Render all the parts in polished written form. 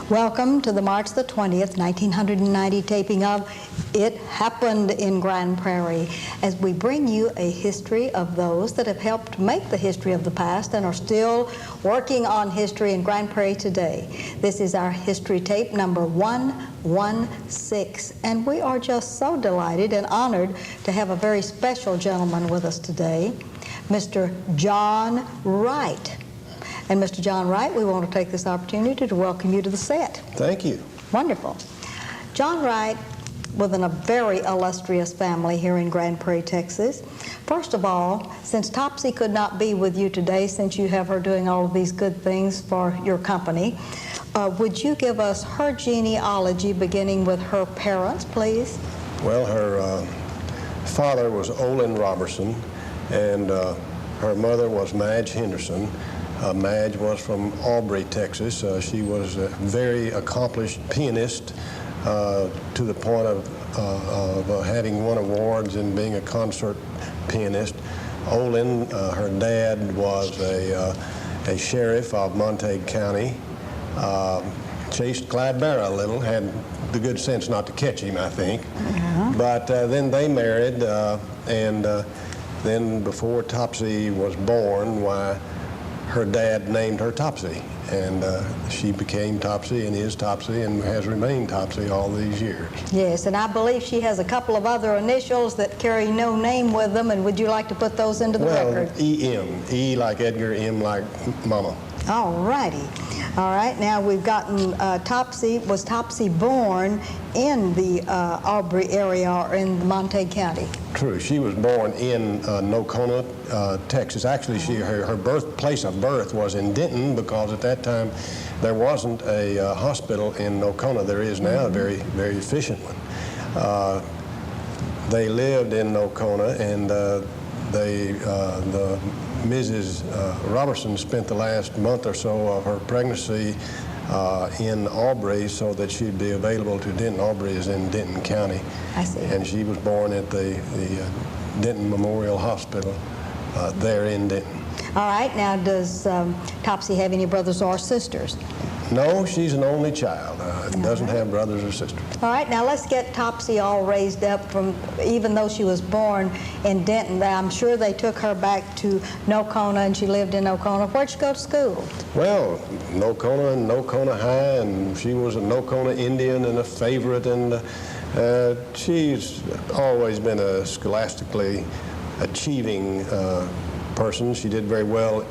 Welcome to the March the 20th, 1990 taping of It Happened in Grand Prairie, as we bring you a history of those that have helped make the history of the past and are still working on history in Grand Prairie today. This is our history tape number 116, and we are just so delighted and honored to have a very special gentleman with us today, Mr. John Wright. And Mr. John Wright, we want to take this opportunity to welcome you to the set. Thank you. Wonderful. John Wright, within a very illustrious family here in Grand Prairie, Texas. First of all, since Topsy could not be with you today, since you have her doing all of these good things for your company, would you give us her genealogy, beginning with her parents, please? Well, her father was Olin Robertson, and her mother was Madge Henderson. Madge was from Aubrey, Texas. She was a very accomplished pianist to the point of having won awards and being a concert pianist. Olin, her dad, was a sheriff of Montague County. Chased Clyde Barra a little, had the good sense not to catch him, I think. But then they married, and then before Topsy was born, why, her dad named her Topsy, and she became Topsy and is Topsy and has remained Topsy all these years. Yes, and I believe she has a couple of other initials that carry no name with them, and would you like to put those into the record? E.M. E like Edgar, M like Mama. All righty. All right, now we've gotten Topsy. Was Topsy born in the Aubrey area or in Montague County? True. She was born in Nocona, Texas. Actually, her birthplace of birth was in Denton, because at that time there wasn't a hospital in Nocona. There is now, a very, very efficient one. They lived in Nocona, and the Mrs. Robertson spent the last month or so of her pregnancy in Aubrey so that she'd be available to Denton. Aubrey is in Denton County. I see. And she was born at the Denton Memorial Hospital there in Denton. All right. Now, does Topsy have any brothers or sisters? No, she's an only child. Doesn't have brothers or sisters. All right, now let's get Topsy all raised up from, even though she was born in Denton, I'm sure they took her back to Nocona, and she lived in Nocona. Where'd she go to school? Well, Nocona and Nocona High, and she was a Nocona Indian and a favorite, and she's always been a scholastically achieving person. She did very well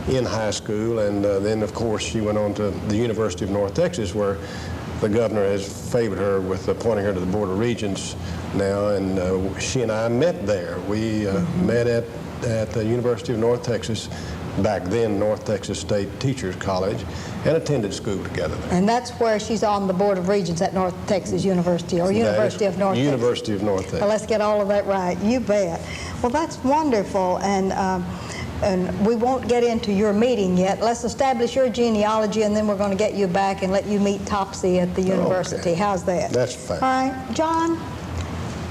in high school, and then of course she went on to the University of North Texas, where the governor has favored her with appointing her to the Board of Regents now, and she and I met there. We met at the University of North Texas, back then North Texas State Teachers College, and attended school together there. And that's where she's on the Board of Regents at North Texas University, or University of North Texas. University of North Texas. Well, let's get all of that right. You bet. Well, that's wonderful, and we won't get into your meeting yet. Let's establish your genealogy, and then we're going to get you back and let you meet Topsy at the university. Okay. How's that? That's fine. All right. John,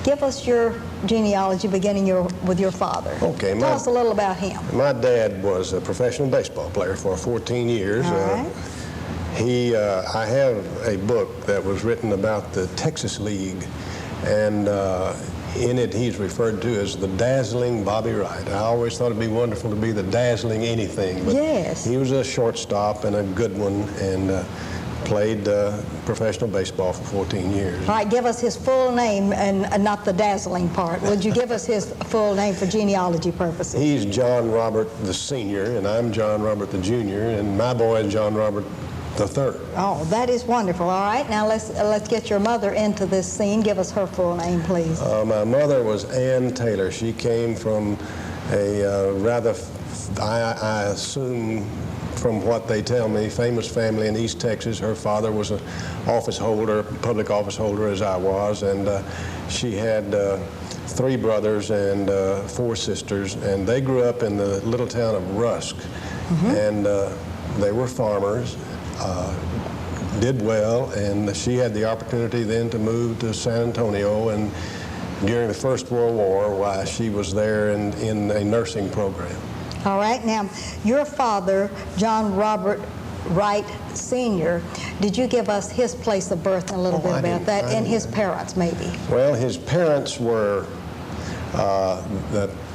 give us your genealogy, beginning with your father. Okay. Tell us a little about him. My dad was a professional baseball player for 14 years. All right. I have a book that was written about the Texas League, and in it, he's referred to as the dazzling Bobby Wright. I always thought it'd be wonderful to be the dazzling anything, but yes, he was a shortstop and a good one, and played professional baseball for 14 years. All right, give us his full name and not the dazzling part. Would you give us his full name for genealogy purposes? He's John Robert the Senior, and I'm John Robert the Junior, and my boy is John Robert the Third. Oh, that is wonderful. All right, now let's get your mother into this scene. Give us her full name, please. My mother was Ann Taylor. She came from a rather, I assume from what they tell me, famous family in East Texas. Her father was an office holder, public office holder, as I was, and she had 3 brothers and 4 sisters, and they grew up in the little town of Rusk, and they were farmers. Did well, and she had the opportunity then to move to San Antonio, and during the First World War, why she was there in a nursing program. All right, now your father, John Robert Wright Sr., did you give us his place of birth and a little bit about that, and his parents, maybe? Well, his parents were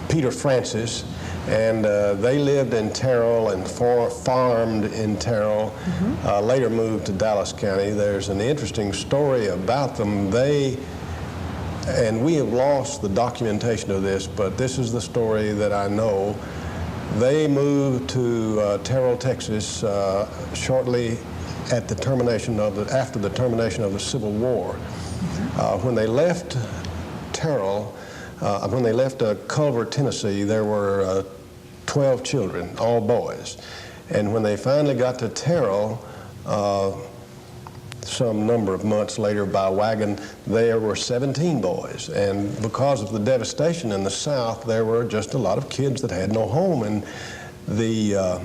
Peter Francis, and they lived in Terrell and farmed in Terrell, later moved to Dallas County. There's an interesting story about them. And we have lost the documentation of this, but this is the story that I know. They moved to Terrell, Texas, shortly at the termination of after the termination of the Civil War. When they left Terrell, when they left Culver, Tennessee, there were 12 children, all boys. And when they finally got to Terrell, some number of months later by wagon, there were 17 boys. And because of the devastation in the South, there were just a lot of kids that had no home. And the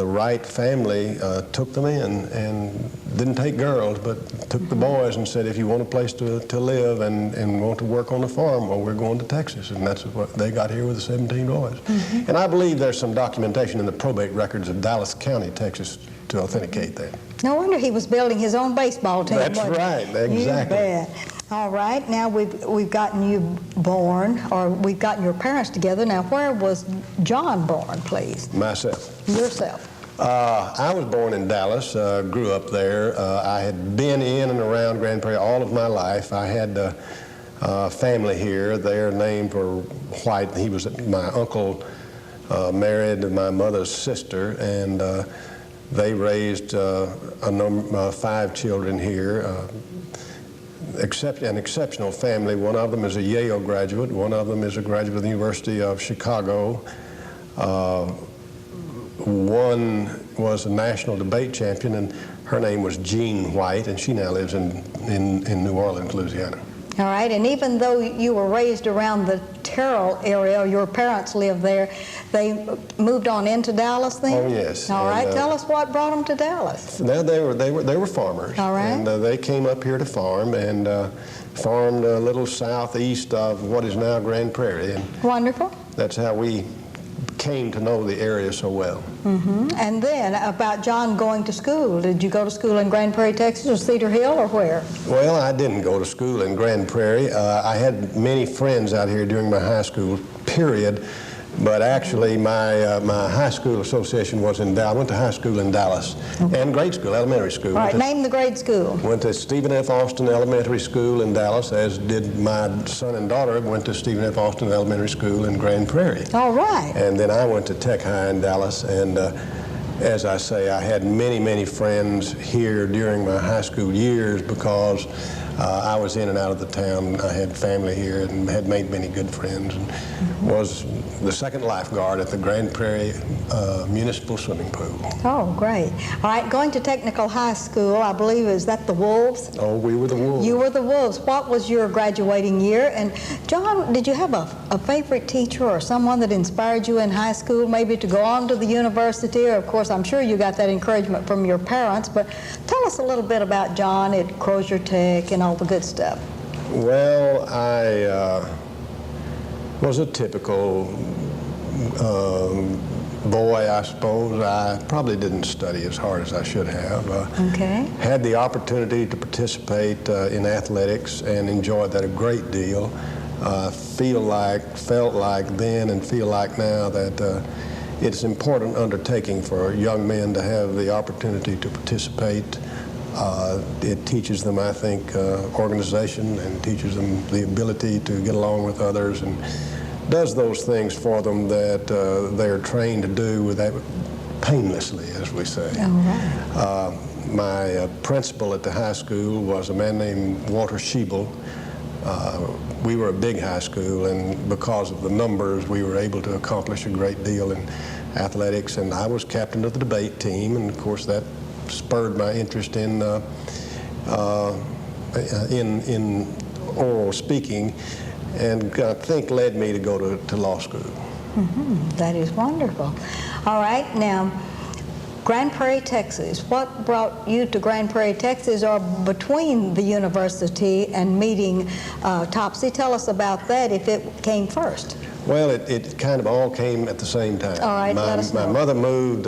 Wright family took them in and didn't take girls, but took the boys and said, if you want a place to live and want to work on the farm, well, we're going to Texas. And that's what they got here with the 17 boys. And I believe there's some documentation in the probate records of Dallas County, Texas, to authenticate that. No wonder he was building his own baseball team. That's right, exactly. You bet. All right, now we've gotten you born, or we've gotten your parents together. Now, where was John born, please? Myself. Yourself. I was born in Dallas, grew up there. I had been in and around Grand Prairie all of my life. I had family here. Their names were White. He was my uncle, married my mother's sister, and they raised 5 children here. An exceptional family. One of them is a Yale graduate. One of them is a graduate of the University of Chicago. One was a national debate champion, and her name was Jean White, and she now lives in New Orleans, Louisiana. All right, and even though you were raised around the Terrell area, or your parents lived there, they moved on into Dallas then? Oh, yes. All right, tell us what brought them to Dallas. Now, they were farmers. All right. And they came up here to farm, and farmed a little southeast of what is now Grand Prairie. And wonderful. That's how we came to know the area so well. And then about John going to school. Did you go to school in Grand Prairie, Texas, or Cedar Hill, or where? Well, I didn't go to school in Grand Prairie. I had many friends out here during my high school period, but actually my high school association was in Dallas. I went to high school in Dallas, and grade school, elementary school. All right, name the grade school. Went to Stephen F. Austin Elementary School in Dallas, as did my son and daughter went to Stephen F. Austin Elementary School in Grand Prairie. All right. And then I went to Tech High in Dallas, and as I say, I had many, many friends here during my high school years because I was in and out of the town. I had family here and had made many good friends, and was the second lifeguard at the Grand Prairie Municipal Swimming Pool. Oh, great. All right, going to Technical High School, I believe, is that the Wolves? Oh, we were the Wolves. You were the Wolves. What was your graduating year? And John, did you have a favorite teacher or someone that inspired you in high school, maybe to go on to the university? Or, of course, I'm sure you got that encouragement from your parents, but tell us a little bit about John at Crozier Tech and all the good stuff. Well, I was a typical boy, I suppose. I probably didn't study as hard as I should have. Okay. Had the opportunity to participate in athletics and enjoyed that a great deal. Felt like then and feel like now that it's an important undertaking for young men to have the opportunity to participate. It teaches them, I think, organization, and teaches them the ability to get along with others, and does those things for them that they're trained to do painlessly, as we say. All right. My principal at the high school was a man named Walter Schiebel. We were a big high school, and because of the numbers, we were able to accomplish a great deal in athletics, and I was captain of the debate team, and of course that spurred my interest in oral speaking, and I think led me to go to law school. That is wonderful. All right, now, Grand Prairie, Texas. What brought you to Grand Prairie, Texas, or between the university and meeting Topsy? Tell us about that, if it came first. Well, it kind of all came at the same time. All right, let us know. My mother moved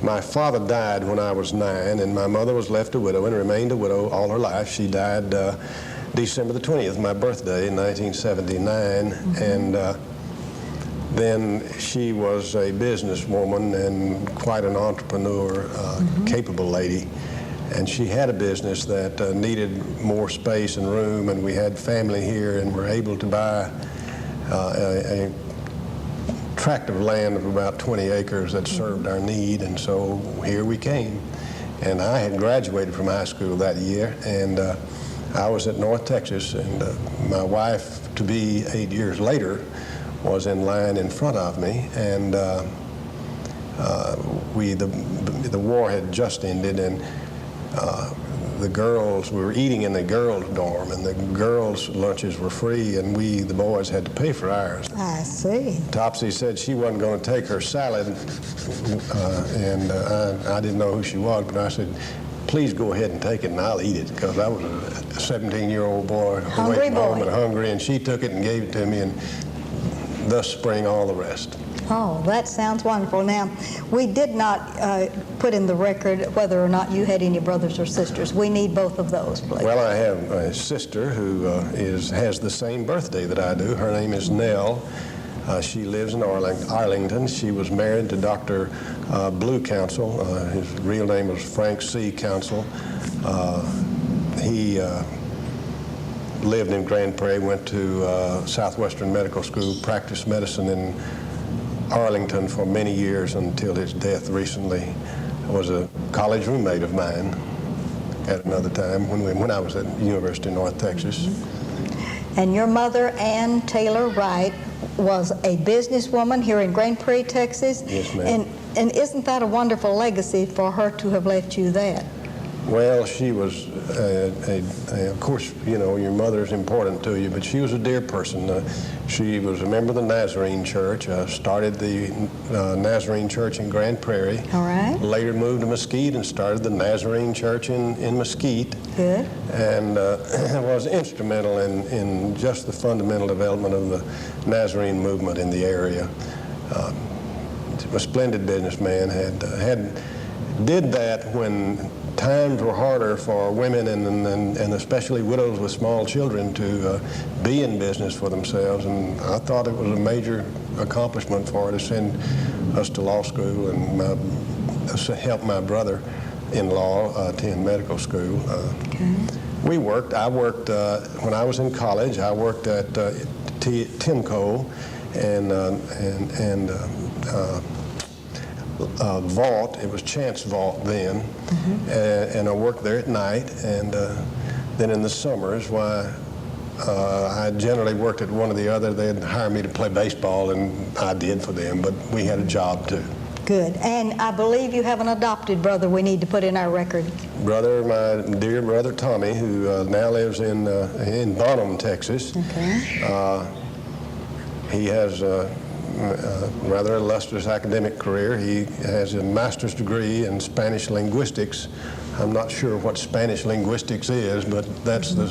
My father died when I was 9, and my mother was left a widow and remained a widow all her life. She died December the 20th, my birthday, in 1979, and then she was a businesswoman and quite an entrepreneur, capable lady. And she had a business that needed more space and room, and we had family here and were able to buy a tract of land of about 20 acres that served our need, and so here we came. And I had graduated from high school that year, and I was at North Texas, and my wife, to be 8 years later, was in line in front of me, and the war had just ended, and the girls, we were eating in the girls' dorm, and the girls' lunches were free, and we, the boys, had to pay for ours. I see. Topsy said she wasn't going to take her salad, and I didn't know who she was, but I said, please go ahead and take it, and I'll eat it, because I was a 17-year-old boy, away from home and hungry, and she took it and gave it to me, and thus sprang all the rest. Oh, that sounds wonderful. Now, we did not put in the record whether or not you had any brothers or sisters. We need both of those, please. Well, I have a sister who has the same birthday that I do. Her name is Nell. She lives in Arlington. She was married to Dr. Blue Council. His real name was Frank C. Council. He lived in Grand Prairie, went to Southwestern Medical School, practiced medicine in Arlington for many years until his death recently. Was a college roommate of mine at another time when I was at the University of North Texas. And your mother, Ann Taylor Wright, was a businesswoman here in Grand Prairie, Texas. Yes, ma'am. And isn't that a wonderful legacy for her to have left you that? Well, she was, of course, you know, your mother's important to you, but she was a dear person. She was a member of the Nazarene Church, started the Nazarene Church in Grand Prairie. All right. Later moved to Mesquite and started the Nazarene Church in Mesquite. Good. And was instrumental in just the fundamental development of the Nazarene movement in the area. A splendid businessman, did that when times were harder for women and especially widows with small children to be in business for themselves, and I thought it was a major accomplishment for her to send us to law school and help my brother-in-law attend medical school. Okay. I worked when I was in college. I worked at Timco and Vault. It was Chance Vault then, and I worked there at night, and then in the summers, I generally worked at one or the other. They'd hire me to play baseball, and I did for them, but we had a job too. Good. And I believe you have an adopted brother we need to put in our record. My dear brother Tommy, who now lives in Bonham, Texas. Okay. He has rather illustrious academic career. He has a master's degree in Spanish linguistics. I'm not sure what Spanish linguistics is, but that's the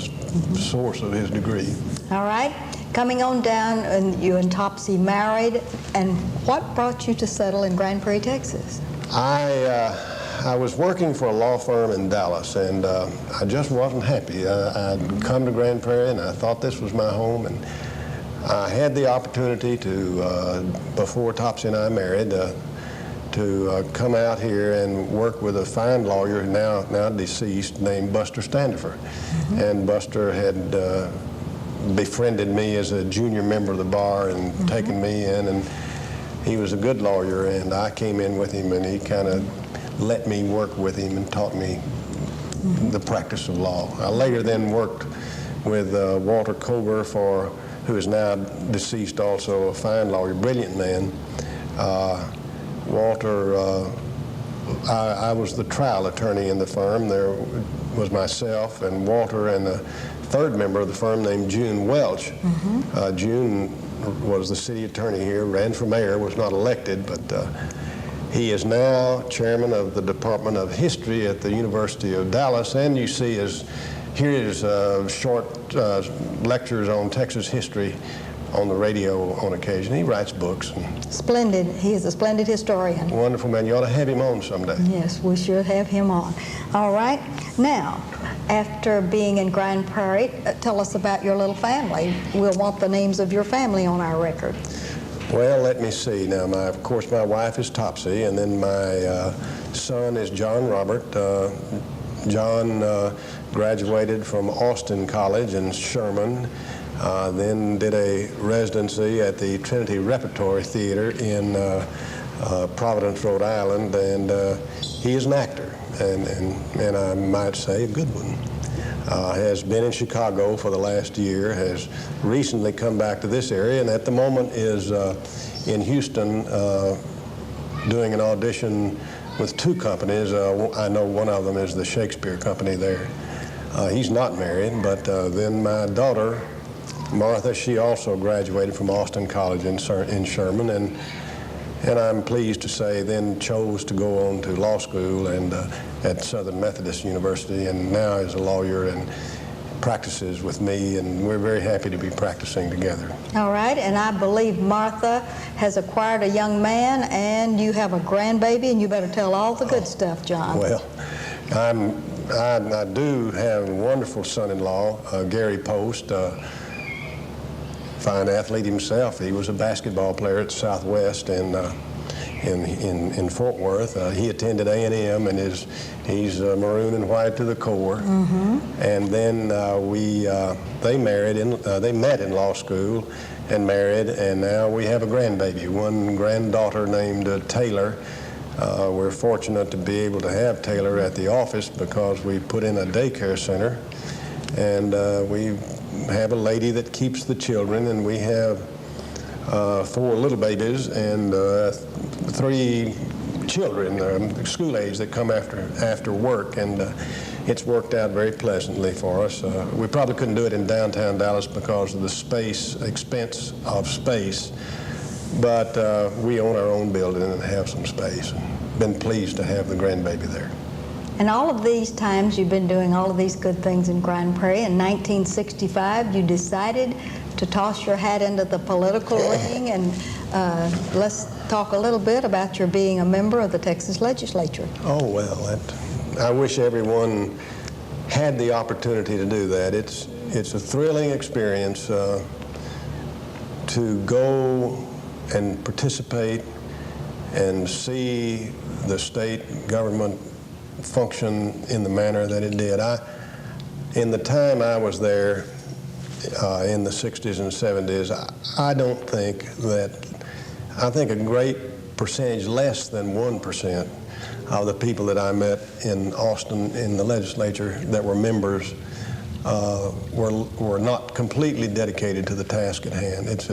source of his degree. All right. Coming on down, and you and Topsy married, and what brought you to settle in Grand Prairie, Texas? I was working for a law firm in Dallas, and I just wasn't happy. I'd come to Grand Prairie, and I thought this was my home, and I had the opportunity to, before Topsy and I married, to come out here and work with a fine lawyer, now deceased, named Buster Standifer. And Buster had befriended me as a junior member of the bar and taken me in, and he was a good lawyer, and I came in with him, and he kind of let me work with him and taught me the practice of law. I later then worked with Walter Cover, who is now deceased, also a fine lawyer, brilliant man. Walter, I was the trial attorney in the firm. There was myself and Walter and a third member of the firm named June Welch. June was the city attorney here, ran for mayor, was not elected, but he is now chairman of the Department of History at the University of Dallas, and you see here is short lectures on Texas history on the radio on occasion. He writes books. Splendid. He is a splendid historian. Wonderful man. You ought to have him on someday. Yes, we should have him on. All right. Now, after being in Grand Prairie, tell us about your little family. We'll want the names of your family on our record. Well, let me see. Now, of course, my wife is Topsy, and then my son is John Robert. John graduated from Austin College in Sherman, then did a residency at the Trinity Repertory Theater in Providence, Rhode Island, and he is an actor, and I might say a good one. Has been in Chicago for the last year, has recently come back to this area, and at the moment is in Houston doing an audition with two companies. I know one of them is the Shakespeare Company there. He's not married, but then my daughter, Martha, she also graduated from Austin College in Sherman, and I'm pleased to say then chose to go on to law school and at Southern Methodist University, and now is a lawyer and practices with me, and we're very happy to be practicing together. All right, and I believe Martha has acquired a young man, and you have a grandbaby, and you better tell all the good stuff, John. Well, I do have a wonderful son-in-law, Gary Post, fine athlete himself. He was a basketball player at Southwest in Fort Worth. He attended A&M, and he's maroon and white to the core. Mm-hmm. And then they met in law school and married, and now we have a grandbaby, one granddaughter named Taylor. We're fortunate to be able to have Taylor at the office because we put in a daycare center, and we have a lady that keeps the children, and we have 4 little babies and 3 children, school age, that come after work, and it's worked out very pleasantly for us. We probably couldn't do it in downtown Dallas because of the expense of space, but we own our own building and have some space. Been pleased to have the grandbaby there. And all of these times you've been doing all of these good things in Grand Prairie. In 1965, you decided to toss your hat into the political ring, and let's talk a little bit about your being a member of the Texas legislature. Oh, well, I wish everyone had the opportunity to do that. It's a thrilling experience to go and participate and see the state government function in the manner that it did. In the time I was there in the 60s and 70s, I think a great percentage, less than 1% of the people that I met in Austin in the legislature that were members were not completely dedicated to the task at hand. It's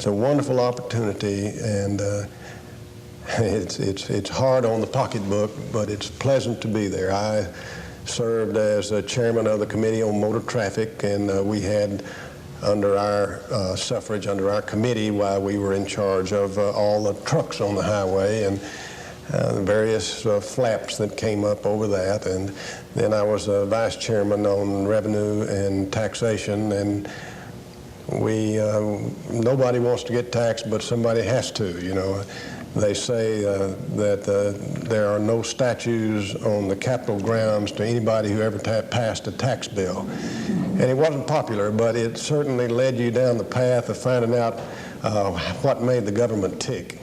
a wonderful opportunity, and it's hard on the pocketbook, but it's pleasant to be there. I served as chairman of the Committee on Motor Traffic, and we had under our suffrage, under our committee, while we were in charge of all the trucks on the highway and the various flaps that came up over that. And then I was vice chairman on revenue and taxation, and nobody wants to get taxed, but somebody has to, you know. They say that there are no statues on the Capitol grounds to anybody who ever passed a tax bill. And it wasn't popular, but it certainly led you down the path of finding out what made the government tick.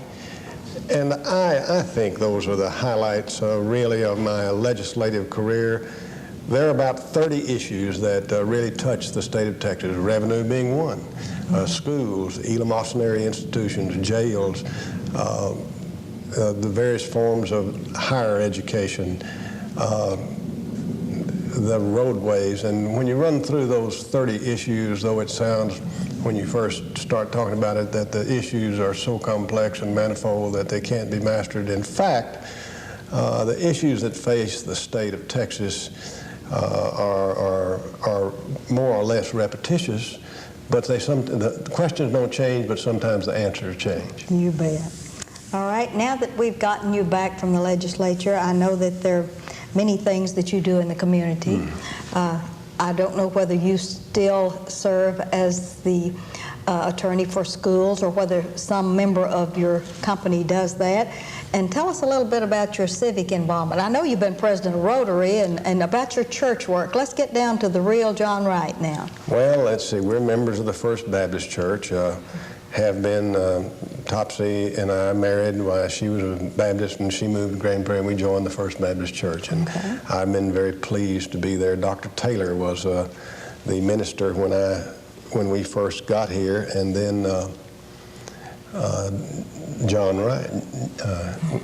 And I think those are the highlights, really, of my legislative career. There are about 30 issues that really touch the state of Texas, revenue being one. Schools, Elam Austinary institutions, jails, the various forms of higher education, the roadways. And when you run through those 30 issues, though it sounds, when you first start talking about it, that the issues are so complex and manifold that they can't be mastered. In fact, the issues that face the state of Texas are more or less repetitious, but the questions don't change, but sometimes the answers change. You bet. All right, now that we've gotten you back from the legislature, I know that there are many things that you do in the community. I don't know whether you still serve as the attorney for schools or whether some member of your company does that. And tell us a little bit about your civic involvement. I know you've been president of Rotary and about your church work. Let's get down to the real John Wright now. Well, let's see. We're members of the First Baptist Church. Have been. Topsy and I married while she was a Baptist and she moved to Grand Prairie and we joined the First Baptist Church. And I've been very pleased to be there. Dr. Taylor was the minister when we first got here, and then John Wright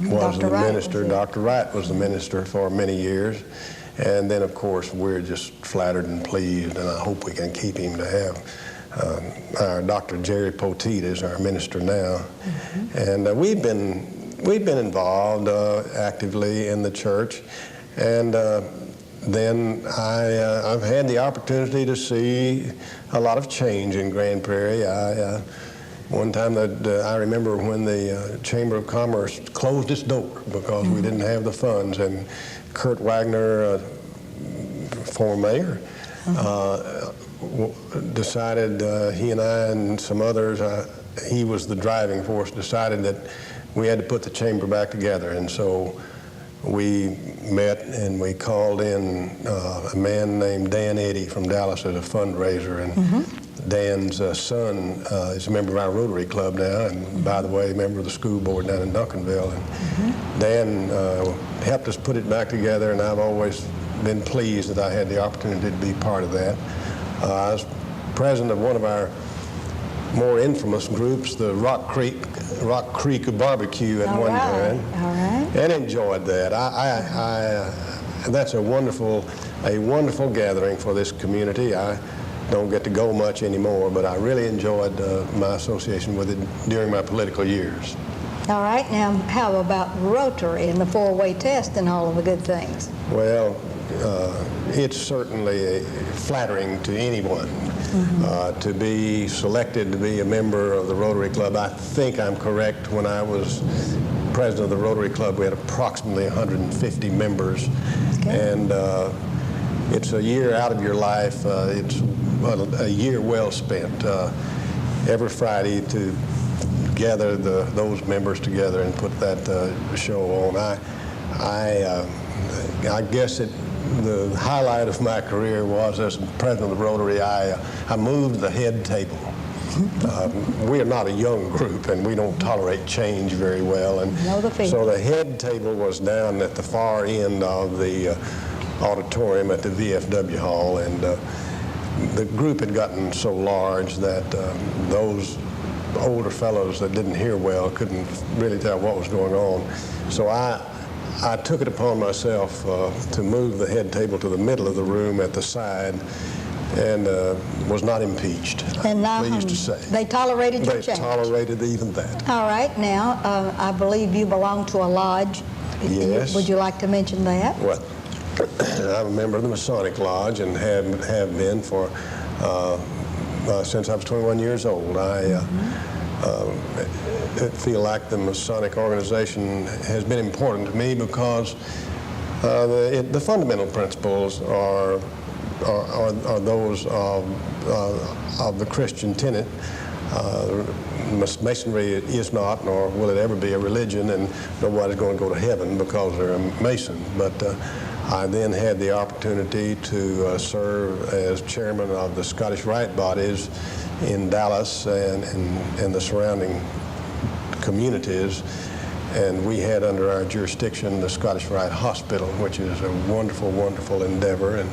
was the minister. Dr. Wright was the minister for many years. And then, of course, we're just flattered and pleased, and I hope we can keep him to have our Dr. Jerry Poteet is our minister now. And we've been involved actively in the church. And then I've had the opportunity to see a lot of change in Grand Prairie. One time that I remember when the Chamber of Commerce closed its door because we didn't have the funds, and Kurt Wagner, former mayor, decided, he and I and some others, he was the driving force, decided that we had to put the chamber back together. And so we met and we called in a man named Dan Eddy from Dallas as a fundraiser. And Dan's son is a member of our Rotary Club now, and by the way, a member of the school board down in Duncanville. And Dan helped us put it back together, and I've always been pleased that I had the opportunity to be part of that. I was president of one of our more infamous groups, the Rock Creek Barbecue at one time, and enjoyed that. That's a wonderful gathering for this community. I don't get to go much anymore, but I really enjoyed my association with it during my political years. All right, now how about Rotary and the four-way test and all of the good things? Well, it's certainly flattering to anyone to be selected to be a member of the Rotary Club. I think I'm correct. When I was president of the Rotary Club, we had approximately 150 members. And it's a year out of your life. It's a year well spent. Every Friday to gather those members together and put that show on. I guess the highlight of my career was as president of Rotary. I moved the head table. We are not a young group, and we don't tolerate change very well. And so the head table was down at the far end of the auditorium at the VFW hall, and the group had gotten so large that those older fellows that didn't hear well couldn't really tell what was going on. So I took it upon myself to move the head table to the middle of the room at the side, and was not impeached. And now, pleased to say. They tolerated your change? They tolerated even that. All right, now, I believe you belong to a lodge. Yes. Would you like to mention that? Well, I'm a member of the Masonic Lodge and have been for since I was 21 years old. I feel like the Masonic organization has been important to me because the fundamental principles are those of the Christian tenet. Masonry is not, nor will it ever be, a religion, and nobody's going to go to heaven because they're a Mason. But I then had the opportunity to serve as chairman of the Scottish Rite bodies in Dallas and the surrounding communities. And we had under our jurisdiction the Scottish Rite Hospital, which is a wonderful, wonderful endeavor. And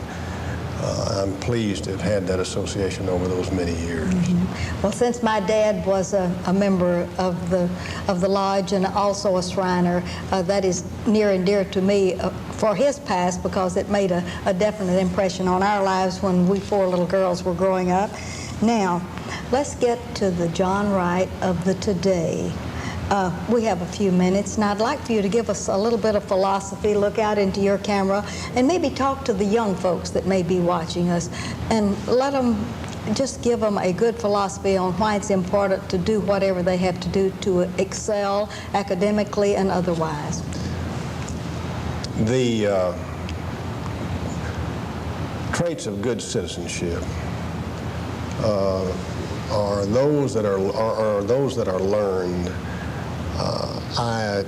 I'm pleased to have had that association over those many years. Well, since my dad was a member of the lodge and also a Shriner, that is near and dear to me for his past, because it made a definite impression on our lives when we four little girls were growing up. Now, let's get to the John Wright of the today. We have a few minutes, and I'd like for you to give us a little bit of philosophy, look out into your camera, and maybe talk to the young folks that may be watching us, and just give them a good philosophy on why it's important to do whatever they have to do to excel academically and otherwise. traits of good citizenship are those that are learned. I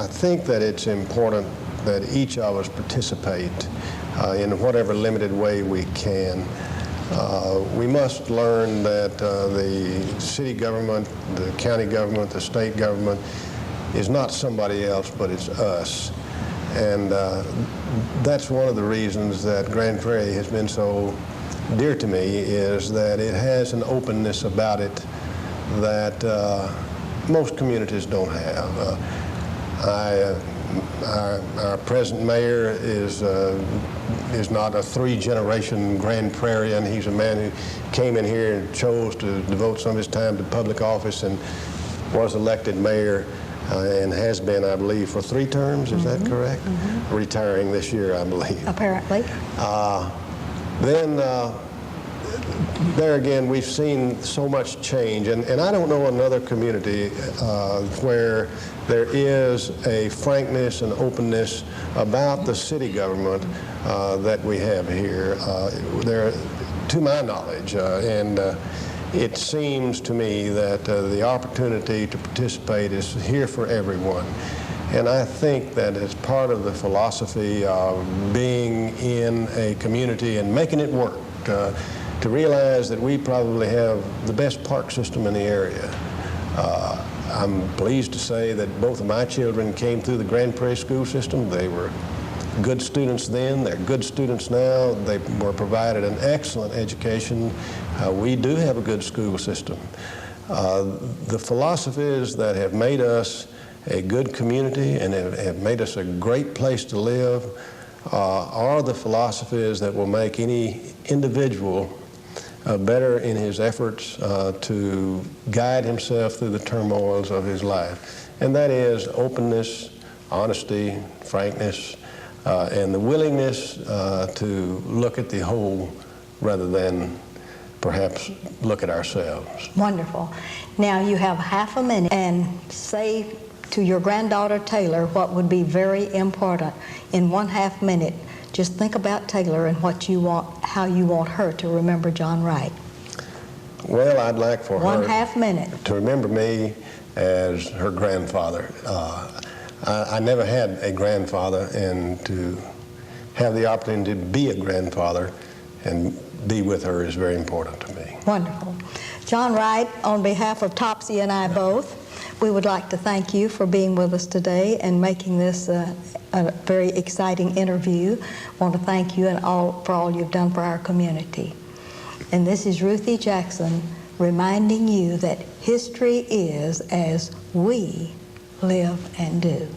think that it's important that each of us participate in whatever limited way we can. We must learn that the city government, the county government, the state government is not somebody else, but it's us. And that's one of the reasons that Grand Prairie has been so dear to me, is that it has an openness about it that most communities don't have. Our present mayor is not a three-generation Grand Prairian. He's a man who came in here and chose to devote some of his time to public office and was elected mayor and has been, I believe, for 3 terms. Is that correct? Retiring this year, I believe. Apparently. Then there again, we've seen so much change, and I don't know another community where there is a frankness and openness about the city government that we have here. There, to my knowledge, and it seems to me that the opportunity to participate is here for everyone. And I think that as part of the philosophy of being in a community and making it work, to realize that we probably have the best park system in the area. I'm pleased to say that both of my children came through the Grand Prairie school system. They were good students then, they're good students now. They were provided an excellent education. We do have a good school system. The philosophies that have made us a good community and have made us a great place to live are the philosophies that will make any individual better in his efforts to guide himself through the turmoils of his life. And that is openness, honesty, frankness, and the willingness to look at the whole rather than perhaps look at ourselves. Wonderful. Now you have half a minute, and say to your granddaughter Taylor what would be very important in 1/2 minute. Just think about Taylor and what you want, how you want her to remember John Wright. Well, I'd like for her 1/2 minute. to remember me as her grandfather. I never had a grandfather, and to have the opportunity to be a grandfather and be with her is very important to me. Wonderful. John Wright, on behalf of Topsy and I both, we would like to thank you for being with us today and making this a very exciting interview. I want to thank you and for all you've done for our community. And this is Ruthie Jackson reminding you that history is as we live and do.